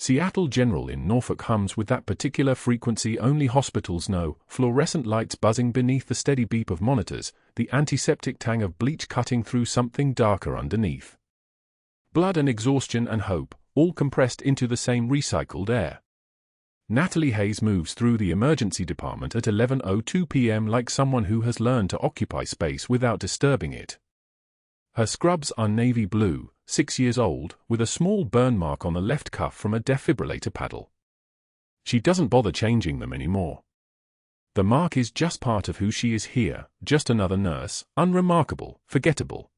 Seattle General in Norfolk hums with that particular frequency only hospitals know, fluorescent lights buzzing beneath the steady beep of monitors, the antiseptic tang of bleach cutting through something darker underneath. Blood and exhaustion and hope, all compressed into the same recycled air. Natalie Hayes moves through the emergency department at 11:02 p.m. like someone who has learned to occupy space without disturbing it. Her scrubs are navy blue, 6 years old, with a small burn mark on the left cuff from a defibrillator paddle. She doesn't bother changing them anymore. The mark is just part of who she is here, just another nurse, unremarkable, forgettable.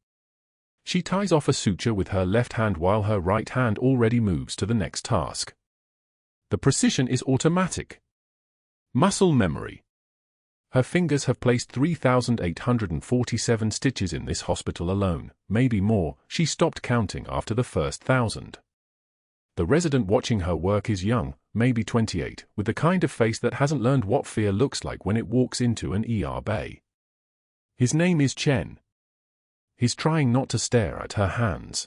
She ties off a suture with her left hand while her right hand already moves to the next task. The precision is automatic. Muscle memory. Her fingers have placed 3,847 stitches in this hospital alone, maybe more. She stopped counting after the first 1,000. The resident watching her work is young, maybe 28, with the kind of face that hasn't learned what fear looks like when it walks into an ER bay. His name is Chen. He's trying not to stare at her hands.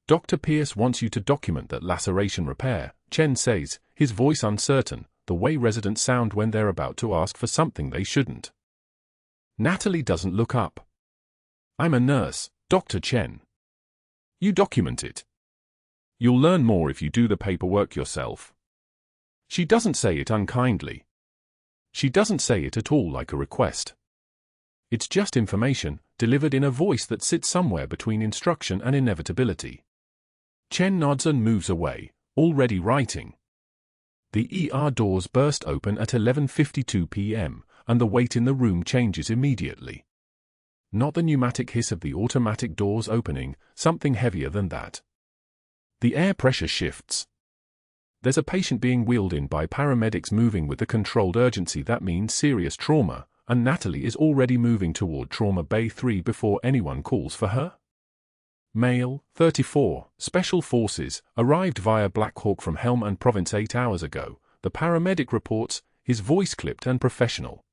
Dr. Pierce wants you to document that laceration repair, Chen says, his voice uncertain, the way residents sound when they're about to ask for something they shouldn't. Natalie doesn't look up. I'm a nurse, Dr. Chen. You document it. You'll learn more if you do the paperwork yourself. She doesn't say it unkindly. She doesn't say it at all like a request. It's just information, delivered in a voice that sits somewhere between instruction and inevitability. Chen nods and moves away, already writing. The ER doors burst open at 11:52 p.m., and the weight in the room changes immediately. Not the pneumatic hiss of the automatic doors opening, something heavier than that. The air pressure shifts. There's a patient being wheeled in by paramedics moving with the controlled urgency that means serious trauma, and Natalie is already moving toward Trauma Bay 3 before anyone calls for her. Male, 34, Special Forces, arrived via Black Hawk from Helm and Province 8 hours ago, the paramedic reports, his voice clipped and professional.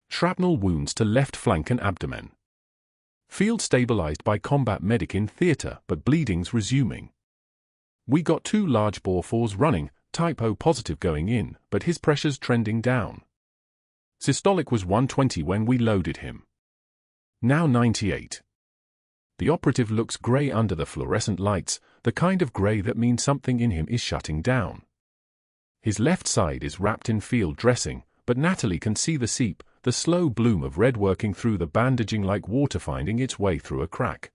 Shrapnel wounds to left flank and abdomen. Field stabilized by combat medic in theater, but bleeding's resuming. We got 2 large bore 4s running, type O positive going in, but his pressure's trending down. Systolic was 120 when we loaded him. Now 98. The operative looks grey under the fluorescent lights, the kind of grey that means something in him is shutting down. His left side is wrapped in field dressing, but Natalie can see the seep, the slow bloom of red working through the bandaging like water finding its way through a crack.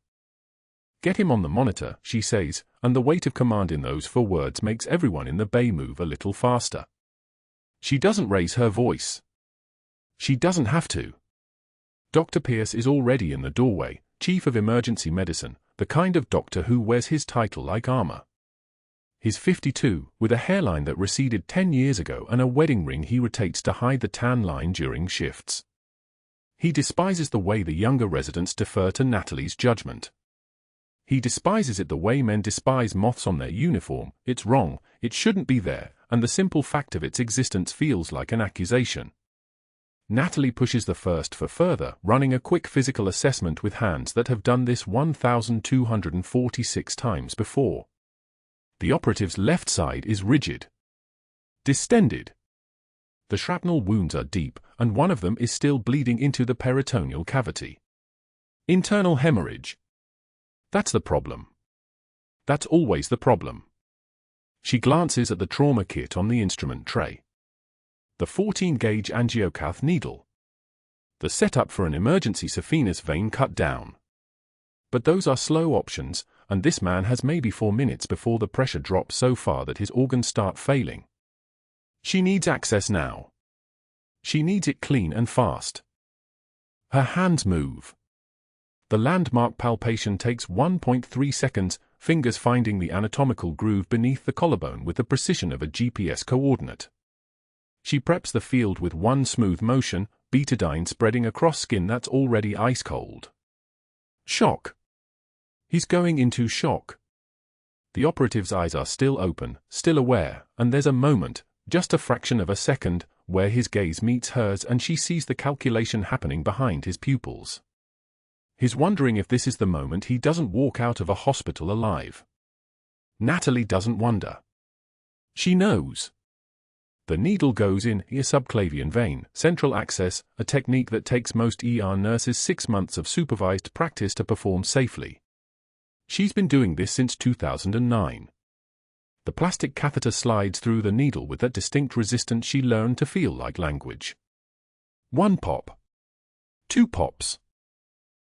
Get him on the monitor, she says, and the weight of command in those 4 words makes everyone in the bay move a little faster. She doesn't raise her voice. She doesn't have to. Dr. Pierce is already in the doorway, Chief of Emergency Medicine, the kind of doctor who wears his title like armor. He's 52, with a hairline that receded 10 years ago and a wedding ring he rotates to hide the tan line during shifts. He despises the way the younger residents defer to Natalie's judgment. He despises it the way men despise moths on their uniform. It's wrong, it shouldn't be there, and the simple fact of its existence feels like an accusation. Natalie pushes the first for further, running a quick physical assessment with hands that have done this 1,246 times before. The operative's left side is rigid. Distended. The shrapnel wounds are deep, and one of them is still bleeding into the peritoneal cavity. Internal hemorrhage. That's the problem. That's always the problem. She glances at the trauma kit on the instrument tray. The 14-gauge angiocath needle. The setup for an emergency saphenous vein cut down. But those are slow options, and this man has maybe 4 minutes before the pressure drops so far that his organs start failing. She needs access now. She needs it clean and fast. Her hands move. The landmark palpation takes 1.3 seconds, fingers finding the anatomical groove beneath the collarbone with the precision of a GPS coordinate. She preps the field with one smooth motion, betadine spreading across skin that's already ice cold. Shock. He's going into shock. The operative's eyes are still open, still aware, and there's a moment, just a fraction of a second, where his gaze meets hers and she sees the calculation happening behind his pupils. He's wondering if this is the moment he doesn't walk out of a hospital alive. Natalie doesn't wonder. She knows. The needle goes in a subclavian vein, central access, a technique that takes most ER nurses 6 months of supervised practice to perform safely. She's been doing this since 2009. The plastic catheter slides through the needle with that distinct resistance she learned to feel like language. 1 pop. 2 pops.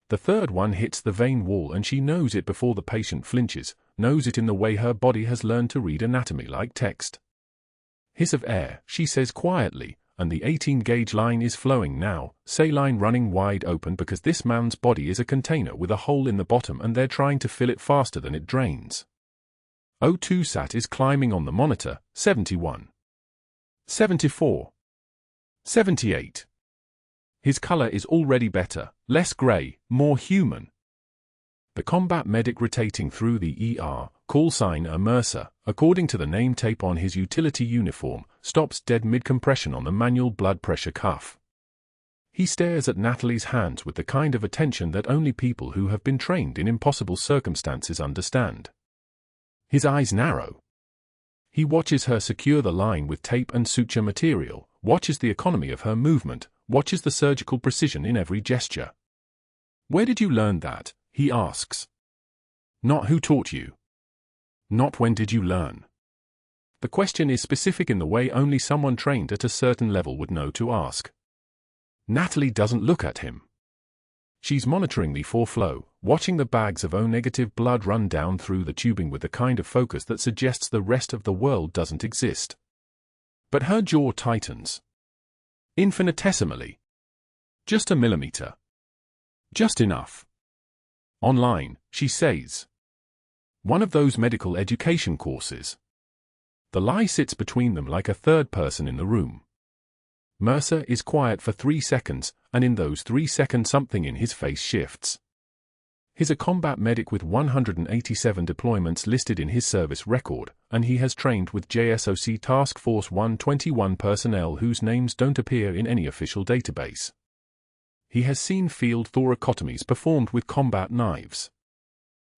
The third one hits the vein wall and she knows it before the patient flinches, knows it in the way her body has learned to read anatomy like text. Hiss of air, she says quietly, and the 18-gauge line is flowing now, saline running wide open because this man's body is a container with a hole in the bottom and they're trying to fill it faster than it drains. O2 sat is climbing on the monitor, 71. 74. 78. His color is already better, less gray, more human. The combat medic rotating through the ER, call sign a Mercer, according to the name tape on his utility uniform, stops dead mid-compression on the manual blood pressure cuff. He stares at Natalie's hands with the kind of attention that only people who have been trained in impossible circumstances understand. His eyes narrow. He watches her secure the line with tape and suture material, watches the economy of her movement, watches the surgical precision in every gesture. "Where did you learn that?" he asks. Not who taught you. Not when did you learn. The question is specific in the way only someone trained at a certain level would know to ask. Natalie doesn't look at him. She's monitoring the flow, watching the bags of O-negative blood run down through the tubing with the kind of focus that suggests the rest of the world doesn't exist. But her jaw tightens. Infinitesimally. Just a millimeter. Just enough. Online, she says. One of those medical education courses. The lie sits between them like a third person in the room. Mercer is quiet for 3 seconds, and in those 3 seconds something in his face shifts. He's a combat medic with 187 deployments listed in his service record, and he has trained with JSOC Task Force 121 personnel whose names don't appear in any official database. He has seen field thoracotomies performed with combat knives.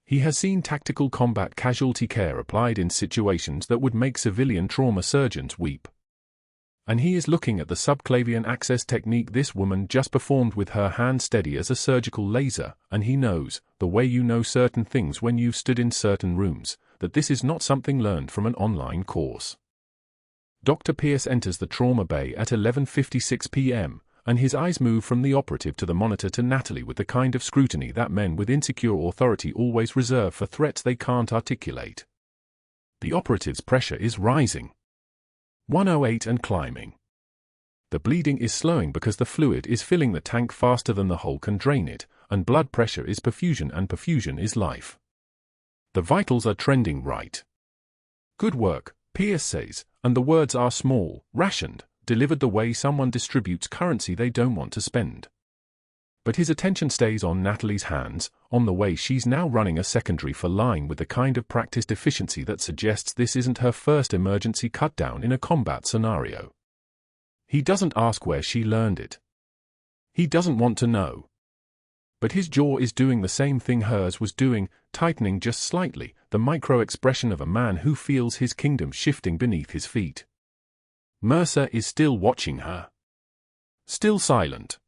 He has seen tactical combat casualty care applied in situations that would make civilian trauma surgeons weep. And he is looking at the subclavian access technique this woman just performed with her hand steady as a surgical laser, and he knows, the way you know certain things when you've stood in certain rooms, that this is not something learned from an online course. Dr. Pierce enters the trauma bay at 11:56 p.m., and his eyes move from the operative to the monitor to Natalie with the kind of scrutiny that men with insecure authority always reserve for threats they can't articulate. The operative's pressure is rising. 108 and climbing. The bleeding is slowing because the fluid is filling the tank faster than the hole can drain it, and blood pressure is perfusion and perfusion is life. The vitals are trending right. Good work, Pierce says, and the words are small, rationed, delivered the way someone distributes currency they don't want to spend. But his attention stays on Natalie's hands, on the way she's now running a secondary for line with the kind of practiced efficiency that suggests this isn't her first emergency cut-down in a combat scenario. He doesn't ask where she learned it. He doesn't want to know. But his jaw is doing the same thing hers was doing, tightening just slightly, the micro-expression of a man who feels his kingdom shifting beneath his feet. Mercer is still watching her. Still silent.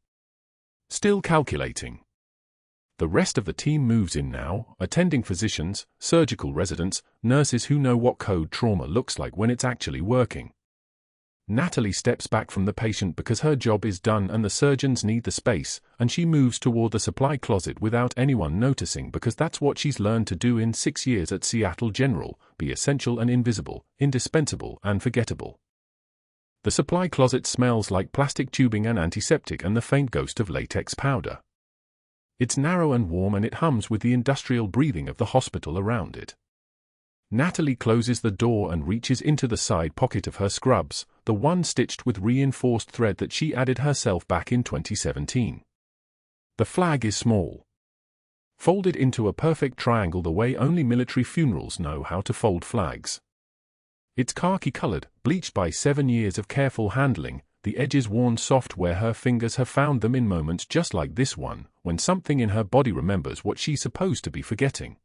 Still calculating. The rest of the team moves in now, attending physicians, surgical residents, nurses who know what code trauma looks like when it's actually working. Natalie steps back from the patient because her job is done and the surgeons need the space, and she moves toward the supply closet without anyone noticing because that's what she's learned to do in 6 years at Seattle General, be essential and invisible, indispensable and forgettable. The supply closet smells like plastic tubing and antiseptic and the faint ghost of latex powder. It's narrow and warm and it hums with the industrial breathing of the hospital around it. Natalie closes the door and reaches into the side pocket of her scrubs, the one stitched with reinforced thread that she added herself back in 2017. The flag is small. Folded into a perfect triangle the way only military funerals know how to fold flags. It's khaki-colored, bleached by 7 years of careful handling, the edges worn soft where her fingers have found them in moments just like this one, when something in her body remembers what she's supposed to be forgetting.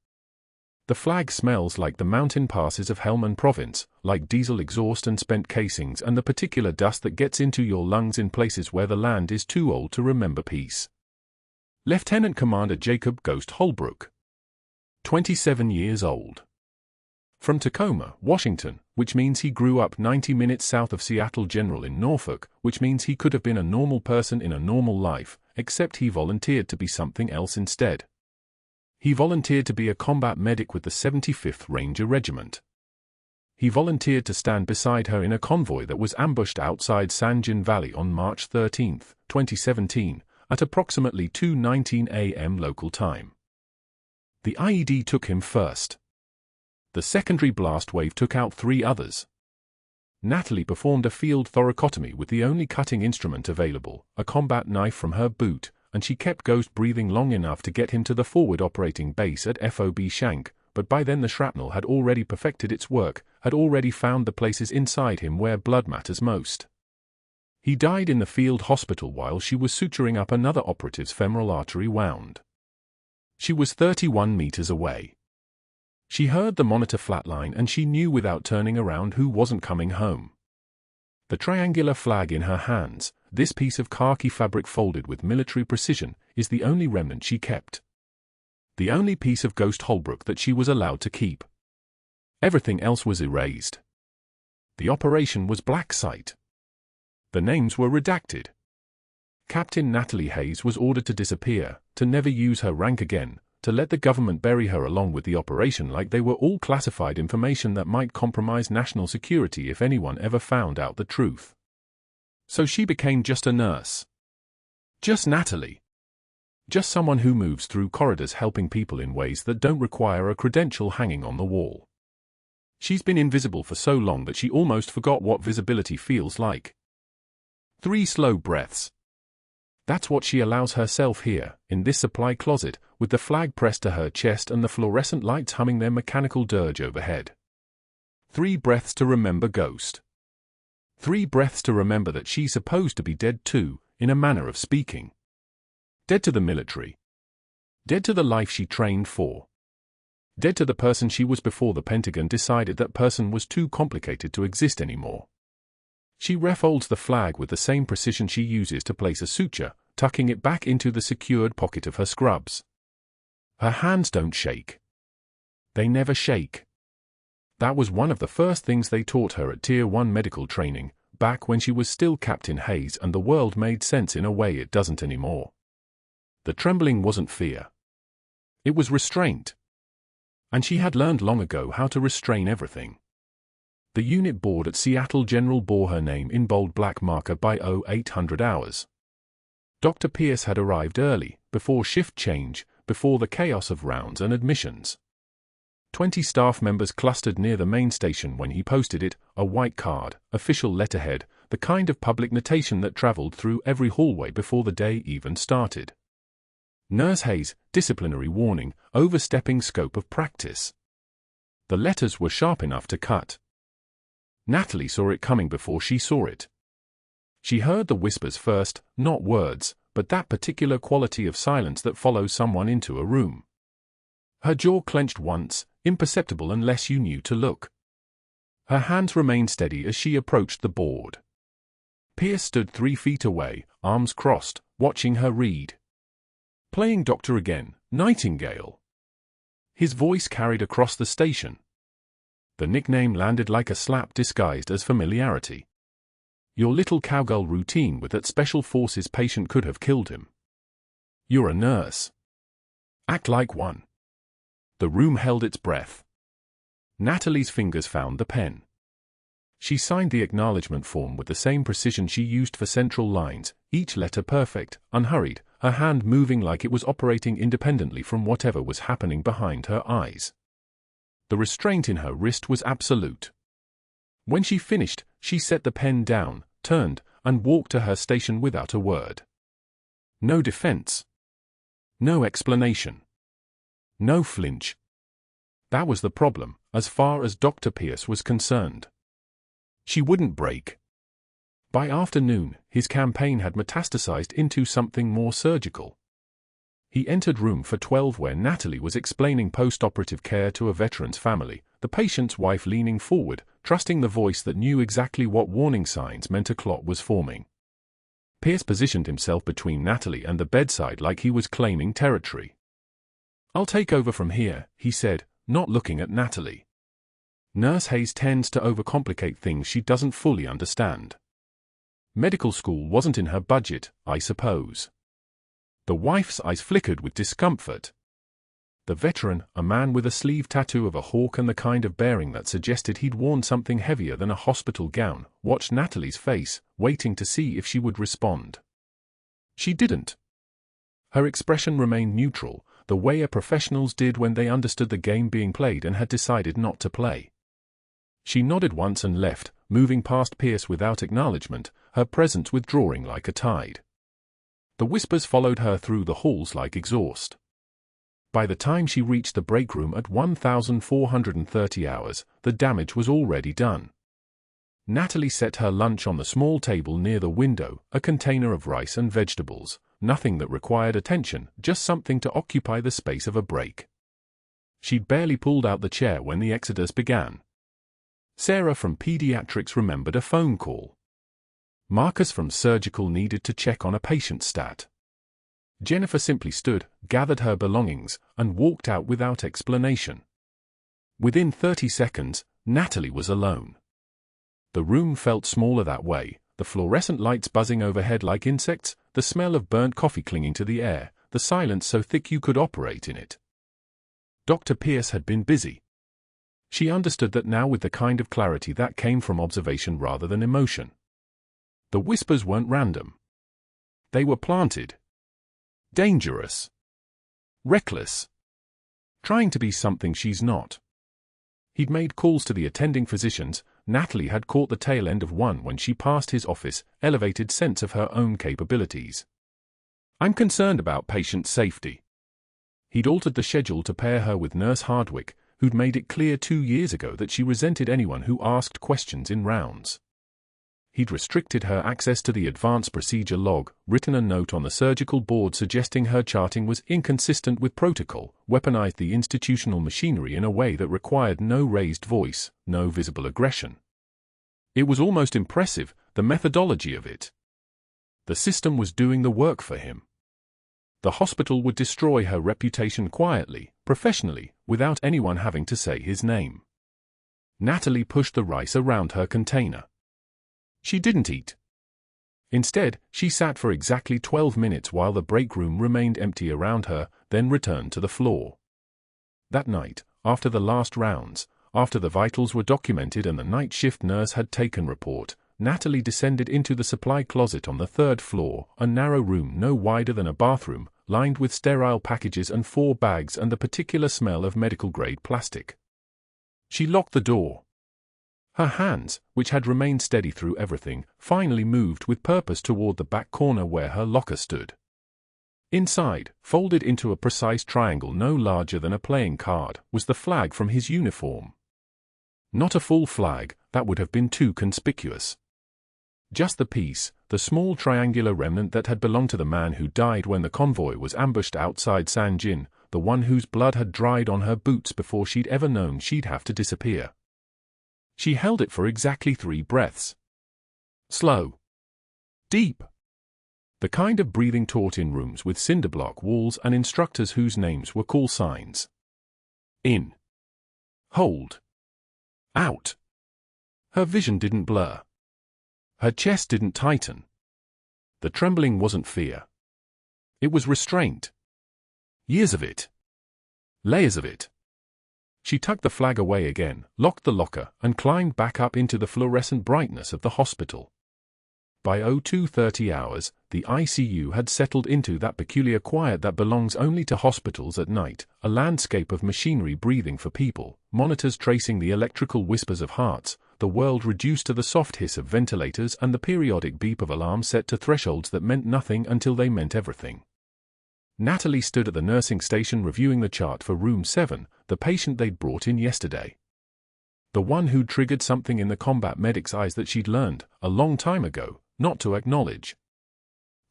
The flag smells like the mountain passes of Helmand Province, like diesel exhaust and spent casings and the particular dust that gets into your lungs in places where the land is too old to remember peace. Lieutenant Commander Jacob Ghost Holbrook, 27 years old. From Tacoma, Washington, which means he grew up 90 minutes south of Seattle General in Norfolk, which means he could have been a normal person in a normal life, except he volunteered to be something else instead. He volunteered to be a combat medic with the 75th Ranger Regiment. He volunteered to stand beside her in a convoy that was ambushed outside San Juan Valley on March 13, 2017, at approximately 2:19 a.m. local time. The IED took him first. The secondary blast wave took out 3 others. Natalie performed a field thoracotomy with the only cutting instrument available, a combat knife from her boot, and she kept Ghost breathing long enough to get him to the forward operating base at FOB Shank, but by then the shrapnel had already perfected its work, had already found the places inside him where blood matters most. He died in the field hospital while she was suturing up another operative's femoral artery wound. She was 31 meters away. She heard the monitor flatline and she knew without turning around who wasn't coming home. The triangular flag in her hands, this piece of khaki fabric folded with military precision, is the only remnant she kept. The only piece of Ghost Holbrook that she was allowed to keep. Everything else was erased. The operation was black site. The names were redacted. Captain Natalie Hayes was ordered to disappear, to never use her rank again, to let the government bury her along with the operation like they were all classified information that might compromise national security if anyone ever found out the truth. So she became just a nurse. Just Natalie. Just someone who moves through corridors helping people in ways that don't require a credential hanging on the wall. She's been invisible for so long that she almost forgot what visibility feels like. 3 slow breaths. That's what she allows herself here, in this supply closet, with the flag pressed to her chest and the fluorescent lights humming their mechanical dirge overhead. 3 breaths to remember Ghost. 3 breaths to remember that she's supposed to be dead too, in a manner of speaking. Dead to the military. Dead to the life she trained for. Dead to the person she was before the Pentagon decided that person was too complicated to exist anymore. She refolds the flag with the same precision she uses to place a suture, tucking it back into the secured pocket of her scrubs. Her hands don't shake. They never shake. That was one of the first things they taught her at Tier 1 medical training, back when she was still Captain Hayes and the world made sense in a way it doesn't anymore. The trembling wasn't fear. It was restraint. And she had learned long ago how to restrain everything. The unit board at Seattle General bore her name in bold black marker by 0800 hours. Dr. Pierce had arrived early, before shift change, before the chaos of rounds and admissions. 20 staff members clustered near the main station when he posted it, a white card, official letterhead, the kind of public notation that traveled through every hallway before the day even started. Nurse Hayes, disciplinary warning, overstepping scope of practice. The letters were sharp enough to cut. Natalie saw it coming before she saw it. She heard the whispers first, not words, but that particular quality of silence that follows someone into a room. Her jaw clenched once, imperceptible unless you knew to look. Her hands remained steady as she approached the board. Pierce stood 3 feet away, arms crossed, watching her read. Playing doctor again, Nightingale. His voice carried across the station. The nickname landed like a slap disguised as familiarity. Your little cowgirl routine with that special forces patient could have killed him. You're a nurse. Act like one. The room held its breath. Natalie's fingers found the pen. She signed the acknowledgement form with the same precision she used for central lines, each letter perfect, unhurried, her hand moving like it was operating independently from whatever was happening behind her eyes. The restraint in her wrist was absolute. When she finished, she set the pen down, turned, and walked to her station without a word. No defense. No explanation. No flinch. That was the problem, as far as Dr. Pierce was concerned. She wouldn't break. By afternoon, his campaign had metastasized into something more surgical. He entered room for 12 where Natalie was explaining post-operative care to a veteran's family, the patient's wife leaning forward, trusting the voice that knew exactly what warning signs meant a clot was forming. Pierce positioned himself between Natalie and the bedside like he was claiming territory. "I'll take over from here," he said, not looking at Natalie. Nurse Hayes tends to overcomplicate things she doesn't fully understand. Medical school wasn't in her budget, I suppose. The wife's eyes flickered with discomfort. The veteran, a man with a sleeve tattoo of a hawk and the kind of bearing that suggested he'd worn something heavier than a hospital gown, watched Natalie's face, waiting to see if she would respond. She didn't. Her expression remained neutral, the way a professional's did when they understood the game being played and had decided not to play. She nodded once and left, moving past Pierce without acknowledgement, her presence withdrawing like a tide. The whispers followed her through the halls like exhaust. By the time she reached the break room at 1430 hours, the damage was already done. Natalie set her lunch on the small table near the window, a container of rice and vegetables, nothing that required attention, just something to occupy the space of a break. She'd barely pulled out the chair when the exodus began. Sarah from pediatrics remembered a phone call. Marcus from surgical needed to check on a patient stat. Jennifer simply stood, gathered her belongings, and walked out without explanation. Within 30 seconds, Natalie was alone. The room felt smaller that way, the fluorescent lights buzzing overhead like insects, the smell of burnt coffee clinging to the air, the silence so thick you could operate in it. Dr. Pierce had been busy. She understood that now with the kind of clarity that came from observation rather than emotion. The whispers weren't random. They were planted. Dangerous. Reckless. Trying to be something she's not. He'd made calls to the attending physicians. Natalie had caught the tail end of one when she passed his office, elevated sense of her own capabilities. "I'm concerned about patient safety." He'd altered the schedule to pair her with Nurse Hardwick, who'd made it clear 2 years ago that she resented anyone who asked questions in rounds. He'd restricted her access to the advanced procedure log, written a note on the surgical board suggesting her charting was inconsistent with protocol, weaponized the institutional machinery in a way that required no raised voice, no visible aggression. It was almost impressive, the methodology of it. The system was doing the work for him. The hospital would destroy her reputation quietly, professionally, without anyone having to say his name. Natalie pushed the rice around her container. She didn't eat. Instead, she sat for exactly 12 minutes while the break room remained empty around her, then returned to the floor. That night, after the last rounds, after the vitals were documented and the night shift nurse had taken report, Natalie descended into the supply closet on the 3rd floor, a narrow room no wider than a bathroom, lined with sterile packages and 4 bags and the particular smell of medical-grade plastic. She locked the door. Her hands, which had remained steady through everything, finally moved with purpose toward the back corner where her locker stood. Inside, folded into a precise triangle no larger than a playing card, was the flag from his uniform. Not a full flag, that would have been too conspicuous. Just the piece, the small triangular remnant that had belonged to the man who died when the convoy was ambushed outside San Jin, the one whose blood had dried on her boots before she'd ever known she'd have to disappear. She held it for exactly 3 breaths. Slow. Deep. The kind of breathing taught in rooms with cinderblock walls and instructors whose names were call signs. In. Hold. Out. Her vision didn't blur. Her chest didn't tighten. The trembling wasn't fear. It was restraint. Years of it. Layers of it. She tucked the flag away again, locked the locker, and climbed back up into the fluorescent brightness of the hospital. By 02:30 hours, the ICU had settled into that peculiar quiet that belongs only to hospitals at night, a landscape of machinery breathing for people, monitors tracing the electrical whispers of hearts, the world reduced to the soft hiss of ventilators and the periodic beep of alarms set to thresholds that meant nothing until they meant everything. Natalie stood at the nursing station reviewing the chart for room 7, the patient they'd brought in yesterday. The one who'd triggered something in the combat medic's eyes that she'd learned, a long time ago, not to acknowledge.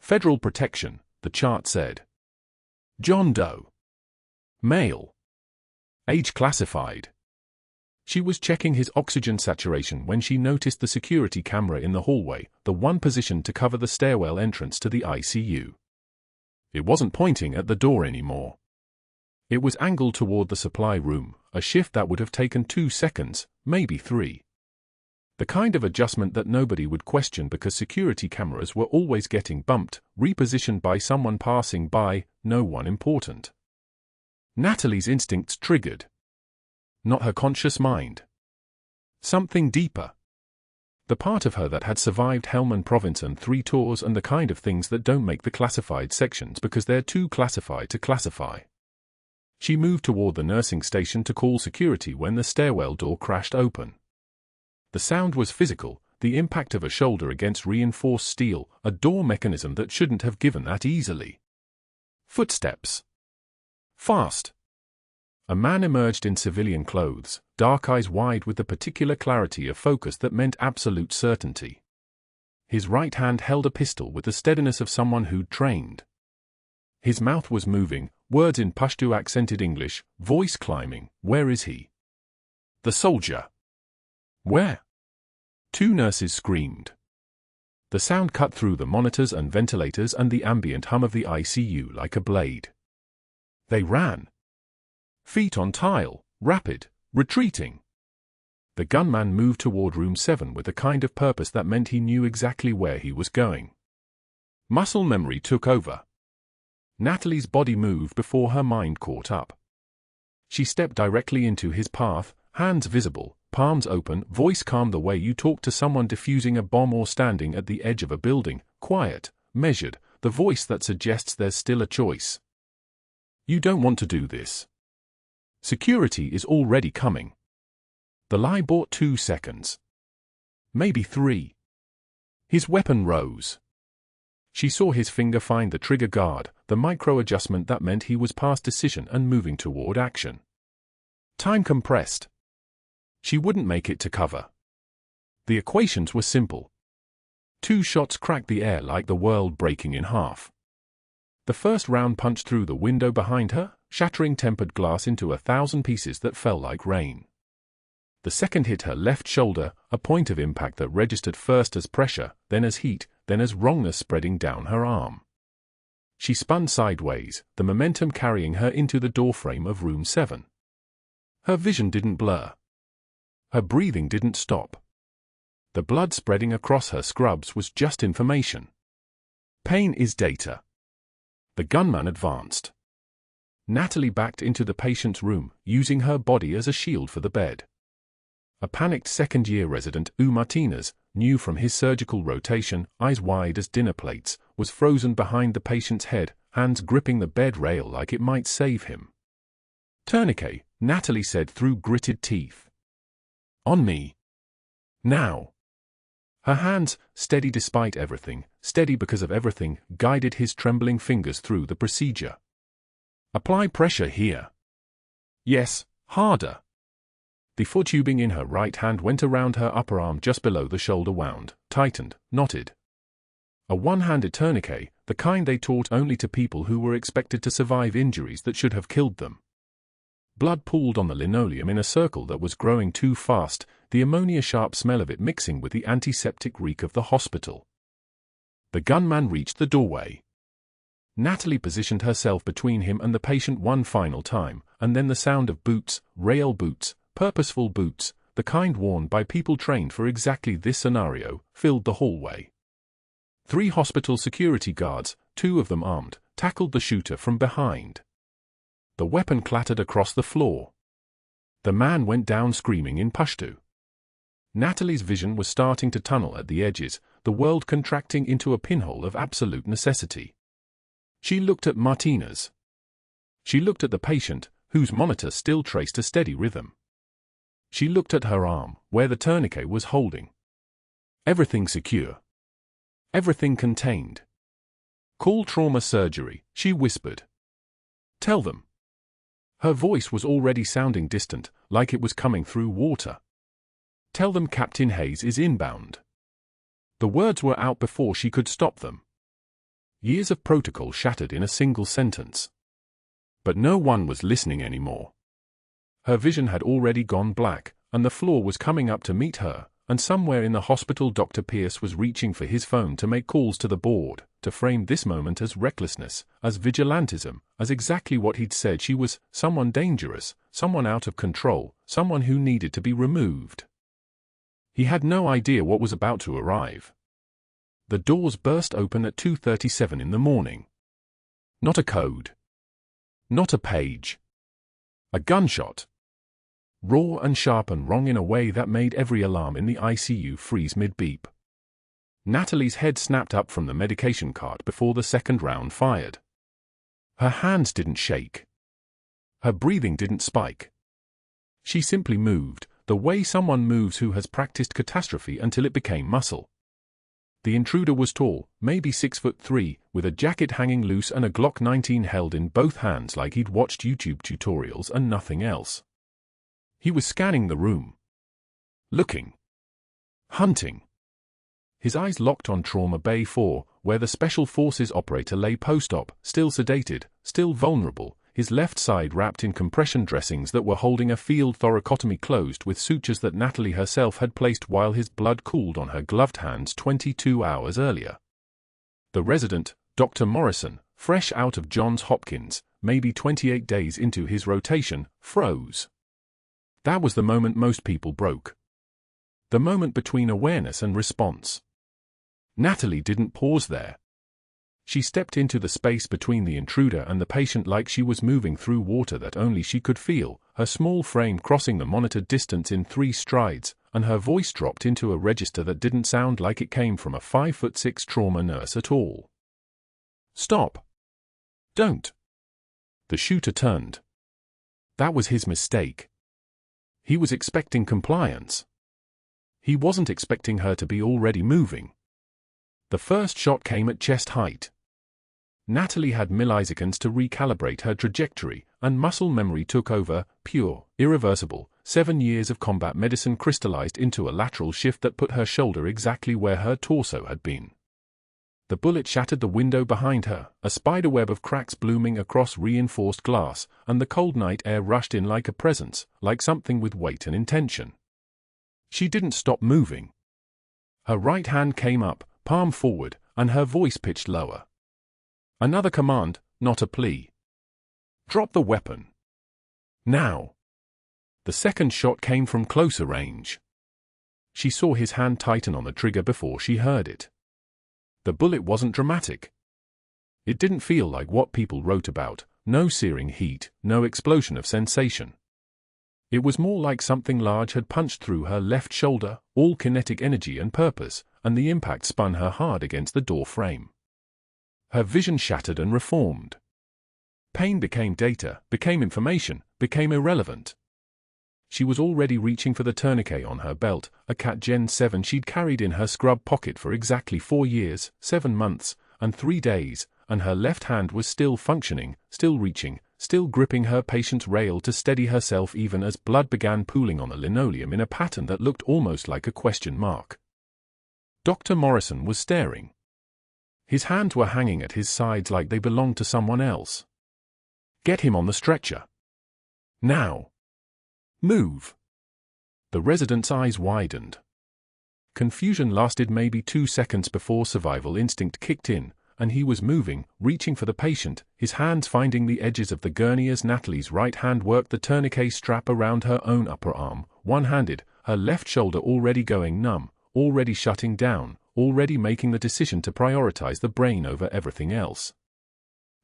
Federal protection, the chart said. John Doe. Male. Age classified. She was checking his oxygen saturation when she noticed the security camera in the hallway, the one positioned to cover the stairwell entrance to the ICU. It wasn't pointing at the door anymore. It was angled toward the supply room, a shift that would have taken 2 seconds, maybe 3. The kind of adjustment that nobody would question because security cameras were always getting bumped, repositioned by someone passing by, no one important. Natalie's instincts triggered. Not her conscious mind. Something deeper. The part of her that had survived Helmand Province and 3 tours and the kind of things that don't make the classified sections because they're too classified to classify. She moved toward the nursing station to call security when the stairwell door crashed open. The sound was physical, the impact of a shoulder against reinforced steel, a door mechanism that shouldn't have given that easily. Footsteps. Fast. A man emerged in civilian clothes, dark eyes wide with the particular clarity of focus that meant absolute certainty. His right hand held a pistol with the steadiness of someone who'd trained. His mouth was moving, words in Pashto accented English, voice climbing. Where is he? The soldier. Where? 2 nurses screamed. The sound cut through the monitors and ventilators and the ambient hum of the ICU like a blade. They ran. Feet on tile, rapid, retreating. The gunman moved toward room 7 with a kind of purpose that meant he knew exactly where he was going. Muscle memory took over. Natalie's body moved before her mind caught up. She stepped directly into his path, hands visible, palms open, voice calm the way you talk to someone defusing a bomb or standing at the edge of a building, quiet, measured, the voice that suggests there's still a choice. You don't want to do this. Security is already coming. The lie bought 2 seconds. Maybe 3. His weapon rose. She saw his finger find the trigger guard, the micro-adjustment that meant he was past decision and moving toward action. Time compressed. She wouldn't make it to cover. The equations were simple. 2 shots cracked the air like the world breaking in half. The first round punched through the window behind her, shattering tempered glass into 1,000 pieces that fell like rain. The second hit her left shoulder, a point of impact that registered first as pressure, then as heat, then as wrongness spreading down her arm. She spun sideways, the momentum carrying her into the doorframe of room 7. Her vision didn't blur. Her breathing didn't stop. The blood spreading across her scrubs was just information. Pain is data. The gunman advanced. Natalie backed into the patient's room, using her body as a shield for the bed. A panicked second-year resident, Martinez, new from his surgical rotation, eyes wide as dinner plates, was frozen behind the patient's head, hands gripping the bed rail like it might save him. Tourniquet, Natalie said through gritted teeth. On me. Now. Her hands, steady despite everything, steady because of everything, guided his trembling fingers through the procedure. Apply pressure here. Yes, harder. The foot tubing in her right hand went around her upper arm just below the shoulder, wound, tightened, knotted. A one-handed tourniquet, the kind they taught only to people who were expected to survive injuries that should have killed them. Blood pooled on the linoleum in a circle that was growing too fast, the ammonia-sharp smell of it mixing with the antiseptic reek of the hospital. The gunman reached the doorway. Natalie positioned herself between him and the patient one final time, and then the sound of boots, rail boots, purposeful boots, the kind worn by people trained for exactly this scenario, filled the hallway. 3 hospital security guards, 2 of them armed, tackled the shooter from behind. The weapon clattered across the floor. The man went down screaming in Pashto. Natalie's vision was starting to tunnel at the edges, the world contracting into a pinhole of absolute necessity. She looked at Martinez. She looked at the patient, whose monitor still traced a steady rhythm. She looked at her arm, where the tourniquet was holding. Everything secure. Everything contained. Call trauma surgery, she whispered. Tell them. Her voice was already sounding distant, like it was coming through water. Tell them Captain Hayes is inbound. The words were out before she could stop them. Years of protocol shattered in a single sentence. But no one was listening anymore. Her vision had already gone black, and the floor was coming up to meet her, and somewhere in the hospital Dr. Pierce was reaching for his phone to make calls to the board, to frame this moment as recklessness, as vigilantism, as exactly what he'd said she was: someone dangerous, someone out of control, someone who needed to be removed. He had no idea what was about to arrive. The doors burst open at 2:37 in the morning. Not a code. Not a page. A gunshot. Raw and sharp and wrong in a way that made every alarm in the ICU freeze mid-beep. Natalie's head snapped up from the medication cart before the second round fired. Her hands didn't shake. Her breathing didn't spike. She simply moved, the way someone moves who has practiced catastrophe until it became muscle. The intruder was tall, maybe 6'3", with a jacket hanging loose and a Glock 19 held in both hands like he'd watched YouTube tutorials and nothing else. He was scanning the room. Looking. Hunting. His eyes locked on Trauma Bay 4, where the Special Forces operator lay post-op, still sedated, still vulnerable, his left side wrapped in compression dressings that were holding a field thoracotomy closed with sutures that Natalie herself had placed while his blood cooled on her gloved hands 22 hours earlier. The resident, Dr. Morrison, fresh out of Johns Hopkins, maybe 28 days into his rotation, froze. That was the moment most people broke. The moment between awareness and response. Natalie didn't pause there. She stepped into the space between the intruder and the patient like she was moving through water that only she could feel, her small frame crossing the monitored distance in 3 strides, and her voice dropped into a register that didn't sound like it came from a 5'6" trauma nurse at all. Stop. Don't. The shooter turned. That was his mistake. He was expecting compliance. He wasn't expecting her to be already moving. The first shot came at chest height. Natalie had milliseconds to recalibrate her trajectory, and muscle memory took over, pure, irreversible. 7 years of combat medicine crystallized into a lateral shift that put her shoulder exactly where her torso had been. The bullet shattered the window behind her, a spiderweb of cracks blooming across reinforced glass, and the cold night air rushed in like a presence, like something with weight and intention. She didn't stop moving. Her right hand came up, palm forward, and her voice pitched lower. Another command, not a plea. Drop the weapon. Now. The second shot came from closer range. She saw his hand tighten on the trigger before she heard it. The bullet wasn't dramatic. It didn't feel like what people wrote about, no searing heat, no explosion of sensation. It was more like something large had punched through her left shoulder, all kinetic energy and purpose, and the impact spun her hard against the door frame. Her vision shattered and reformed. Pain became data, became information, became irrelevant. She was already reaching for the tourniquet on her belt, a Cat Gen 7 she'd carried in her scrub pocket for exactly 4 years, 7 months, and 3 days, and her left hand was still functioning, still reaching, still gripping her patient's rail to steady herself even as blood began pooling on the linoleum in a pattern that looked almost like a question mark. Dr. Morrison was staring. His hands were hanging at his sides like they belonged to someone else. Get him on the stretcher. Now. Move. The resident's eyes widened. Confusion lasted maybe 2 seconds before survival instinct kicked in, and he was moving, reaching for the patient, his hands finding the edges of the gurney as Natalie's right hand worked the tourniquet strap around her own upper arm, one-handed, her left shoulder already going numb, already shutting down, already making the decision to prioritize the brain over everything else.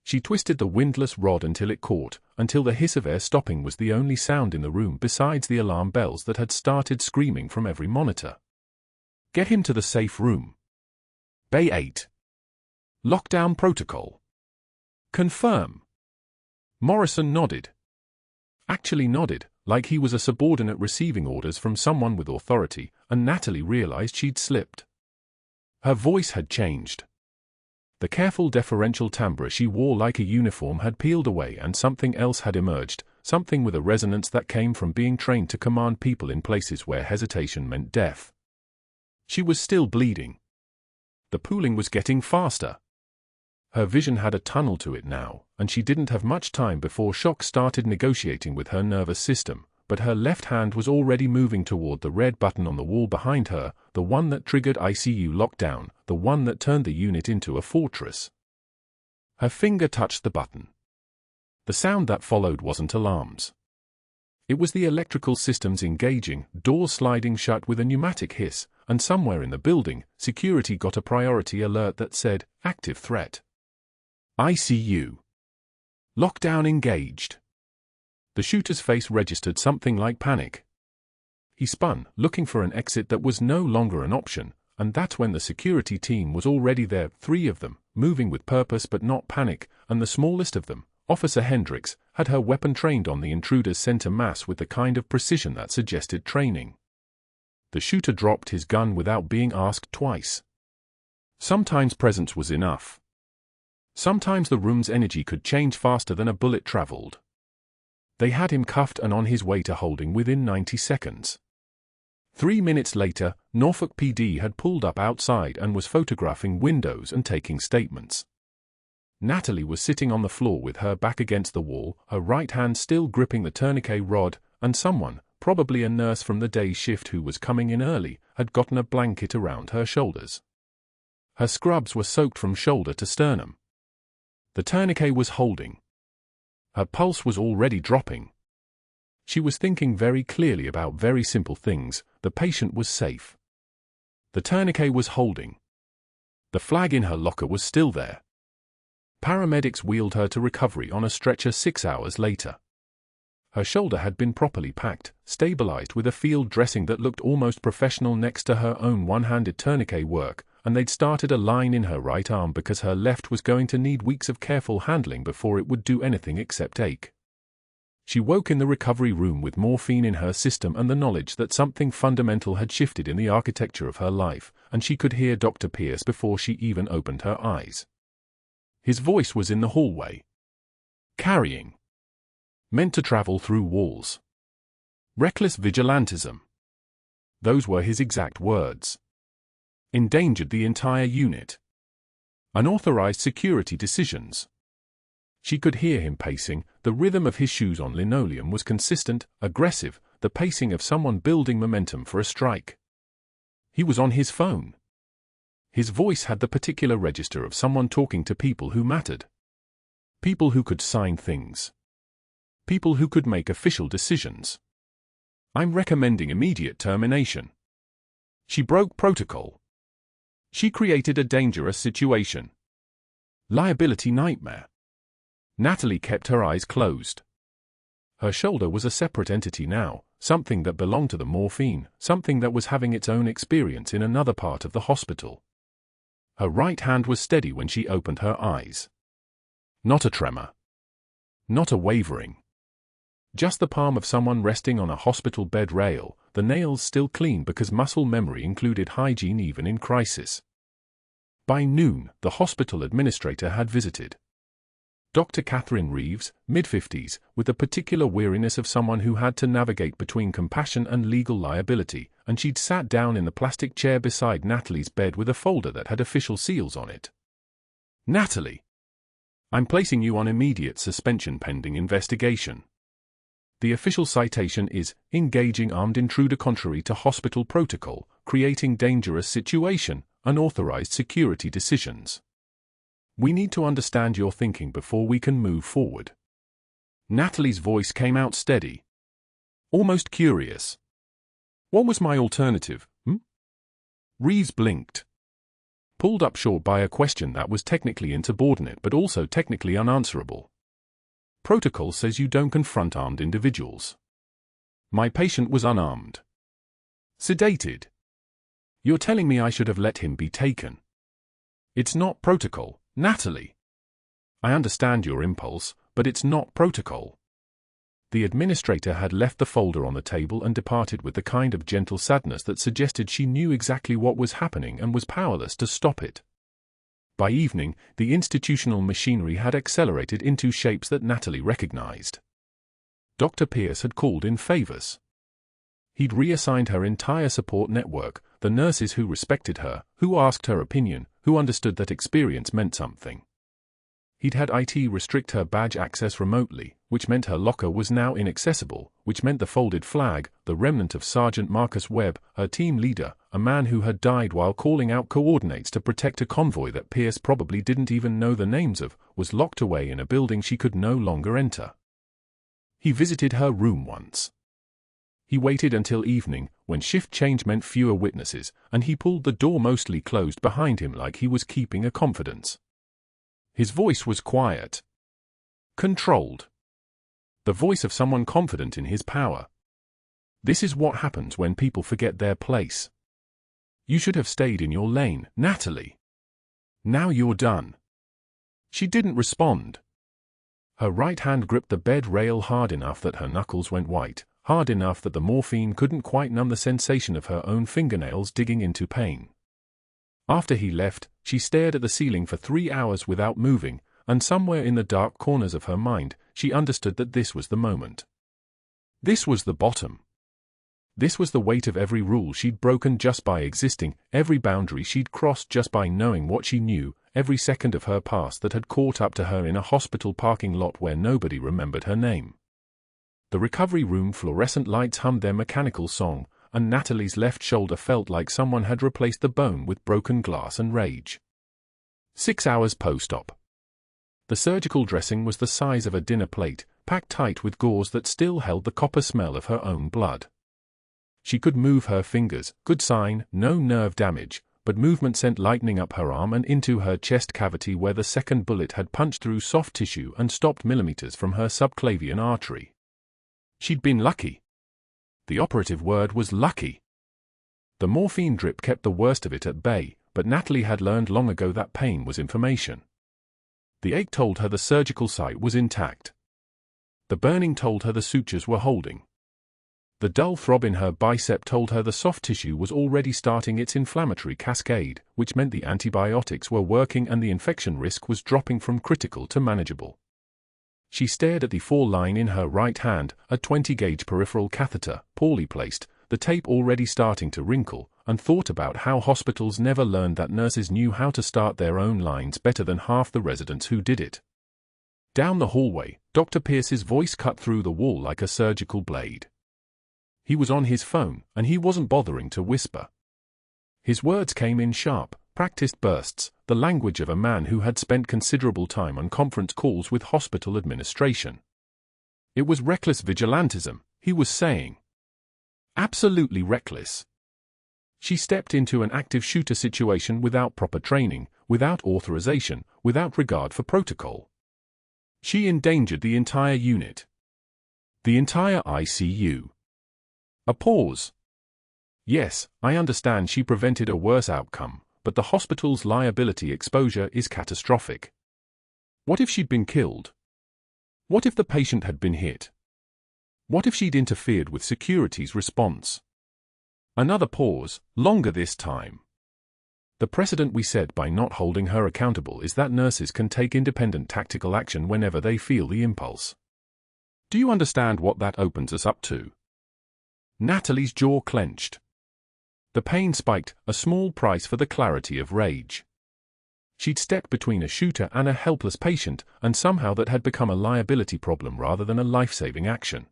She twisted the windlass rod until it caught, until the hiss of air stopping was the only sound in the room besides the alarm bells that had started screaming from every monitor. Get him to the safe room. Bay 8. Lockdown protocol. Confirm. Morrison nodded. Actually nodded, like he was a subordinate receiving orders from someone with authority, and Natalie realized she'd slipped. Her voice had changed. The careful deferential timbre she wore like a uniform had peeled away and something else had emerged, something with a resonance that came from being trained to command people in places where hesitation meant death. She was still bleeding. The pooling was getting faster. Her vision had a tunnel to it now, and she didn't have much time before shock started negotiating with her nervous system, but her left hand was already moving toward the red button on the wall behind her, the one that triggered ICU lockdown, the one that turned the unit into a fortress. Her finger touched the button. The sound that followed wasn't alarms. It was the electrical systems engaging, doors sliding shut with a pneumatic hiss, and somewhere in the building, security got a priority alert that said, "Active threat. ICU. Lockdown engaged." The shooter's face registered something like panic. He spun, looking for an exit that was no longer an option, and that's when the security team was already there, 3 of them, moving with purpose but not panic, and the smallest of them, Officer Hendricks, had her weapon trained on the intruder's center mass with the kind of precision that suggested training. The shooter dropped his gun without being asked twice. Sometimes presence was enough. Sometimes the room's energy could change faster than a bullet traveled. They had him cuffed and on his way to holding within 90 seconds. 3 minutes later, Norfolk PD had pulled up outside and was photographing windows and taking statements. Natalie was sitting on the floor with her back against the wall, her right hand still gripping the tourniquet rod, and someone, probably a nurse from the day shift who was coming in early, had gotten a blanket around her shoulders. Her scrubs were soaked from shoulder to sternum. The tourniquet was holding. Her pulse was already dropping. She was thinking very clearly about very simple things. The patient was safe. The tourniquet was holding. The flag in her locker was still there. Paramedics wheeled her to recovery on a stretcher 6 hours later. Her shoulder had been properly packed, stabilized with a field dressing that looked almost professional next to her own one-handed tourniquet work, and they'd started a line in her right arm because her left was going to need weeks of careful handling before it would do anything except ache. She woke in the recovery room with morphine in her system and the knowledge that something fundamental had shifted in the architecture of her life, and she could hear Dr. Pierce before she even opened her eyes. His voice was in the hallway. Carrying. Meant to travel through walls. Reckless vigilantism. Those were his exact words. Endangered the entire unit. Unauthorized security decisions. She could hear him pacing. The rhythm of his shoes on linoleum was consistent, aggressive, the pacing of someone building momentum for a strike. He was on his phone. His voice had the particular register of someone talking to people who mattered. People who could sign things. People who could make official decisions. "I'm recommending immediate termination." She broke protocol. She created a dangerous situation. Liability nightmare. Natalie kept her eyes closed. Her shoulder was a separate entity now, something that belonged to the morphine, something that was having its own experience in another part of the hospital. Her right hand was steady when she opened her eyes. Not a tremor. Not a wavering. Just the palm of someone resting on a hospital bed rail, the nails still clean because muscle memory included hygiene even in crisis. By noon, the hospital administrator had visited. Dr. Catherine Reeves, mid-50s, with the particular weariness of someone who had to navigate between compassion and legal liability, and she'd sat down in the plastic chair beside Natalie's bed with a folder that had official seals on it. "Natalie, I'm placing you on immediate suspension pending investigation." The official citation is, engaging armed intruder contrary to hospital protocol, creating dangerous situation, unauthorized security decisions. "We need to understand your thinking before we can move forward." Natalie's voice came out steady. Almost curious. "What was my alternative, Reeves blinked. Pulled up short by a question that was technically insubordinate but also technically unanswerable. "Protocol says you don't confront armed individuals." "My patient was unarmed. Sedated. You're telling me I should have let him be taken?" "It's not protocol, Natalie. I understand your impulse, but it's not protocol." The administrator had left the folder on the table and departed with the kind of gentle sadness that suggested she knew exactly what was happening and was powerless to stop it. By evening, the institutional machinery had accelerated into shapes that Natalie recognized. Dr. Pierce had called in favors. He'd reassigned her entire support network, the nurses who respected her, who asked her opinion, who understood that experience meant something. He'd had IT restrict her badge access remotely, which meant her locker was now inaccessible, which meant the folded flag, the remnant of Sergeant Marcus Webb, her team leader, a man who had died while calling out coordinates to protect a convoy that Pierce probably didn't even know the names of, was locked away in a building she could no longer enter. He visited her room once. He waited until evening, when shift change meant fewer witnesses, and he pulled the door mostly closed behind him like he was keeping a confidence. His voice was quiet. Controlled. The voice of someone confident in his power. This is what happens when people forget their place. You should have stayed in your lane, Natalie. Now you're done. She didn't respond. Her right hand gripped the bed rail hard enough that her knuckles went white, hard enough that the morphine couldn't quite numb the sensation of her own fingernails digging into pain. After he left, she stared at the ceiling for 3 hours without moving, and somewhere in the dark corners of her mind, she understood that this was the moment. This was the bottom. This was the weight of every rule she'd broken just by existing, every boundary she'd crossed just by knowing what she knew, every second of her past that had caught up to her in a hospital parking lot where nobody remembered her name. The recovery room fluorescent lights hummed their mechanical song, and Natalie's left shoulder felt like someone had replaced the bone with broken glass and rage. 6 hours post-op. The surgical dressing was the size of a dinner plate, packed tight with gauze that still held the copper smell of her own blood. She could move her fingers, good sign, no nerve damage, but movement sent lightning up her arm and into her chest cavity where the second bullet had punched through soft tissue and stopped millimeters from her subclavian artery. She'd been lucky. The operative word was lucky. The morphine drip kept the worst of it at bay, but Natalie had learned long ago that pain was information. The ache told her the surgical site was intact. The burning told her the sutures were holding. The dull throb in her bicep told her the soft tissue was already starting its inflammatory cascade, which meant the antibiotics were working and the infection risk was dropping from critical to manageable. She stared at the 4 line in her right hand, a 20-gauge peripheral catheter, poorly placed, the tape already starting to wrinkle, and thought about how hospitals never learned that nurses knew how to start their own lines better than half the residents who did it. Down the hallway, Dr. Pierce's voice cut through the wall like a surgical blade. He was on his phone, and he wasn't bothering to whisper. His words came in sharp, practiced bursts, the language of a man who had spent considerable time on conference calls with hospital administration. It was reckless vigilantism, he was saying. Absolutely reckless. She stepped into an active shooter situation without proper training, without authorization, without regard for protocol. She endangered the entire unit. The entire ICU. A pause. Yes, I understand she prevented a worse outcome, but the hospital's liability exposure is catastrophic. What if she'd been killed? What if the patient had been hit? What if she'd interfered with security's response? Another pause, longer this time. The precedent we set by not holding her accountable is that nurses can take independent tactical action whenever they feel the impulse. Do you understand what that opens us up to? Natalie's jaw clenched. The pain spiked, a small price for the clarity of rage. She'd stepped between a shooter and a helpless patient, and somehow that had become a liability problem rather than a life-saving action.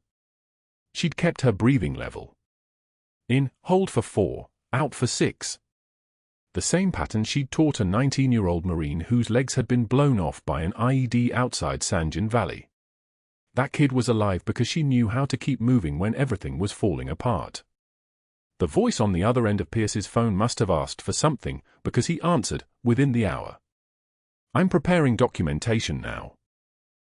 She'd kept her breathing level. In, hold for 4, out for 6. The same pattern she'd taught a 19-year-old Marine whose legs had been blown off by an IED outside Sanjin Valley. That kid was alive because she knew how to keep moving when everything was falling apart. The voice on the other end of Pierce's phone must have asked for something, because he answered, within the hour. I'm preparing documentation now.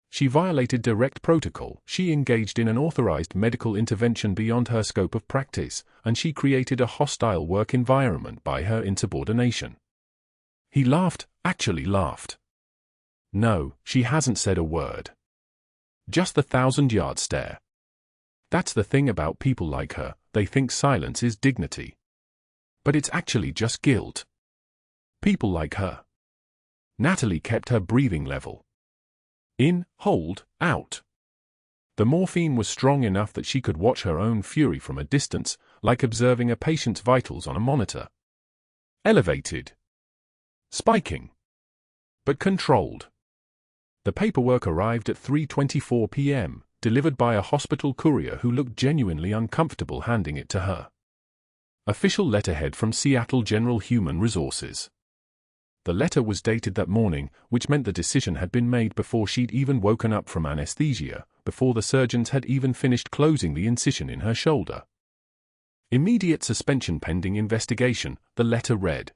She violated direct protocol, she engaged in an authorized medical intervention beyond her scope of practice, and she created a hostile work environment by her insubordination. He laughed, actually laughed. No, she hasn't said a word. Just the 1,000-yard stare. That's the thing about people like her, they think silence is dignity. But it's actually just guilt. People like her. Natalie kept her breathing level. In, hold, out. The morphine was strong enough that she could watch her own fury from a distance, like observing a patient's vitals on a monitor. Elevated. Spiking. But controlled. The paperwork arrived at 3:24 p.m., delivered by a hospital courier who looked genuinely uncomfortable handing it to her. Official letterhead from Seattle General Human Resources. The letter was dated that morning, which meant the decision had been made before she'd even woken up from anesthesia, before the surgeons had even finished closing the incision in her shoulder. Immediate suspension pending investigation, the letter read.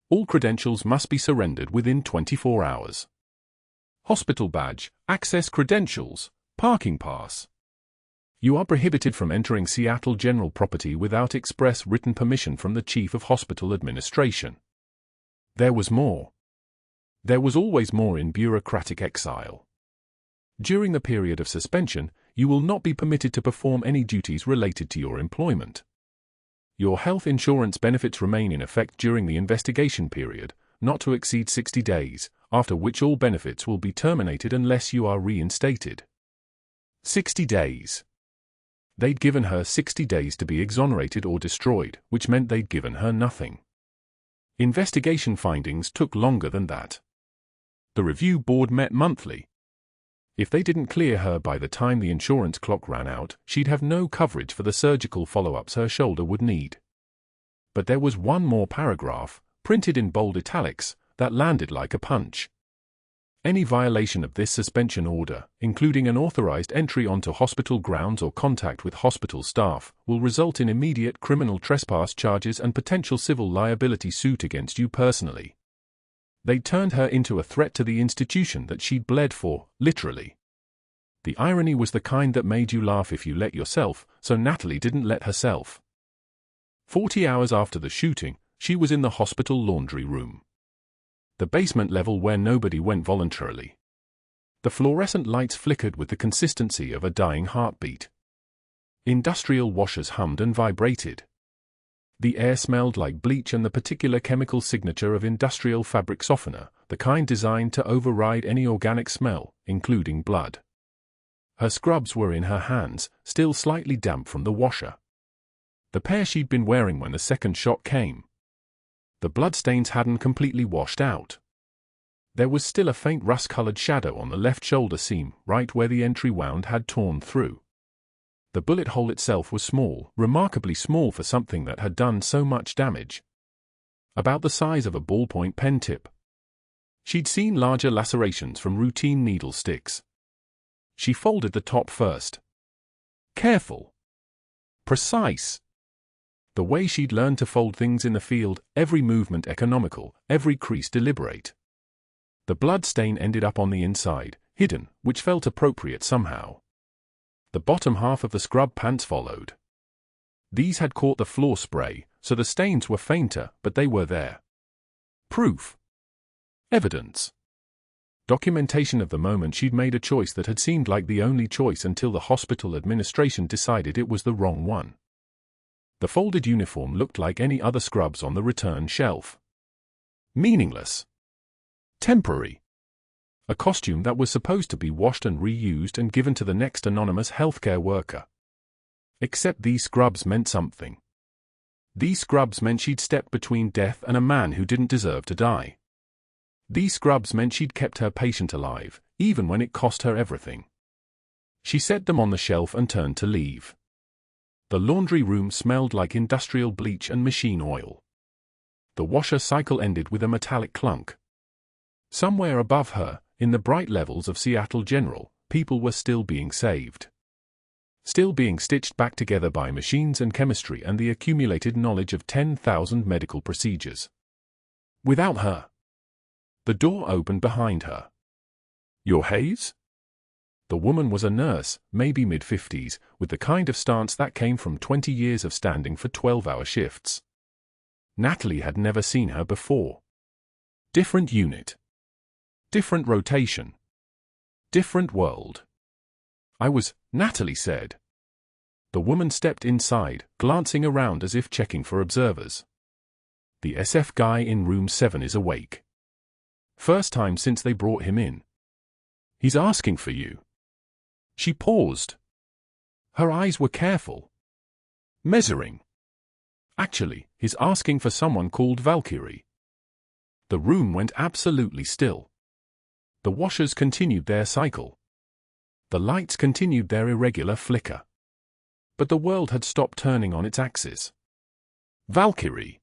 All credentials must be surrendered within 24 hours. Hospital badge, access credentials, parking pass. You are prohibited from entering Seattle General property without express written permission from the Chief of Hospital Administration. There was more. There was always more in bureaucratic exile. During the period of suspension, you will not be permitted to perform any duties related to your employment. Your health insurance benefits remain in effect during the investigation period, not to exceed 60 days, after which all benefits will be terminated unless you are reinstated. 60 days. They'd given her 60 days to be exonerated or destroyed, which meant they'd given her nothing. Investigation findings took longer than that. The review board met monthly. If they didn't clear her by the time the insurance clock ran out, she'd have no coverage for the surgical follow-ups her shoulder would need. But there was one more paragraph, printed in bold italics, that landed like a punch. Any violation of this suspension order, including unauthorized entry onto hospital grounds or contact with hospital staff, will result in immediate criminal trespass charges and potential civil liability suit against you personally. They turned her into a threat to the institution that she'd bled for, literally. The irony was the kind that made you laugh if you let yourself, so Natalie didn't let herself. 40 hours after the shooting, she was in the hospital laundry room. The basement level where nobody went voluntarily. The fluorescent lights flickered with the consistency of a dying heartbeat. Industrial washers hummed and vibrated. The air smelled like bleach and the particular chemical signature of industrial fabric softener, the kind designed to override any organic smell, including blood. Her scrubs were in her hands, still slightly damp from the washer. The pair she'd been wearing when the second shot came. The bloodstains hadn't completely washed out. There was still a faint rust-colored shadow on the left shoulder seam, right where the entry wound had torn through. The bullet hole itself was small, remarkably small for something that had done so much damage. About the size of a ballpoint pen tip. She'd seen larger lacerations from routine needle sticks. She folded the top first. Careful. Precise. The way she'd learned to fold things in the field, every movement economical, every crease deliberate. The blood stain ended up on the inside, hidden, which felt appropriate somehow. The bottom half of the scrub pants followed. These had caught the floor spray, so the stains were fainter, but they were there. Proof. Evidence. Documentation of the moment she'd made a choice that had seemed like the only choice until the hospital administration decided it was the wrong one. The folded uniform looked like any other scrubs on the return shelf. Meaningless. Temporary. A costume that was supposed to be washed and reused and given to the next anonymous healthcare worker. Except these scrubs meant something. These scrubs meant she'd stepped between death and a man who didn't deserve to die. These scrubs meant she'd kept her patient alive, even when it cost her everything. She set them on the shelf and turned to leave. The laundry room smelled like industrial bleach and machine oil. The washer cycle ended with a metallic clunk. Somewhere above her, in the bright levels of Seattle General, people were still being saved. Still being stitched back together by machines and chemistry and the accumulated knowledge of 10,000 medical procedures. Without her. The door opened behind her. "You're Hayes?" The woman was a nurse, maybe mid-50s, with the kind of stance that came from 20 years of standing for 12-hour shifts. Natalie had never seen her before. Different unit. Different rotation. Different world. Natalie said. The woman stepped inside, glancing around as if checking for observers. The SF guy in room 7 is awake. First time since they brought him in. He's asking for you. She paused. Her eyes were careful. Measuring. Actually, he's asking for someone called Valkyrie. The room went absolutely still. The washers continued their cycle. The lights continued their irregular flicker. But the world had stopped turning on its axis. Valkyrie.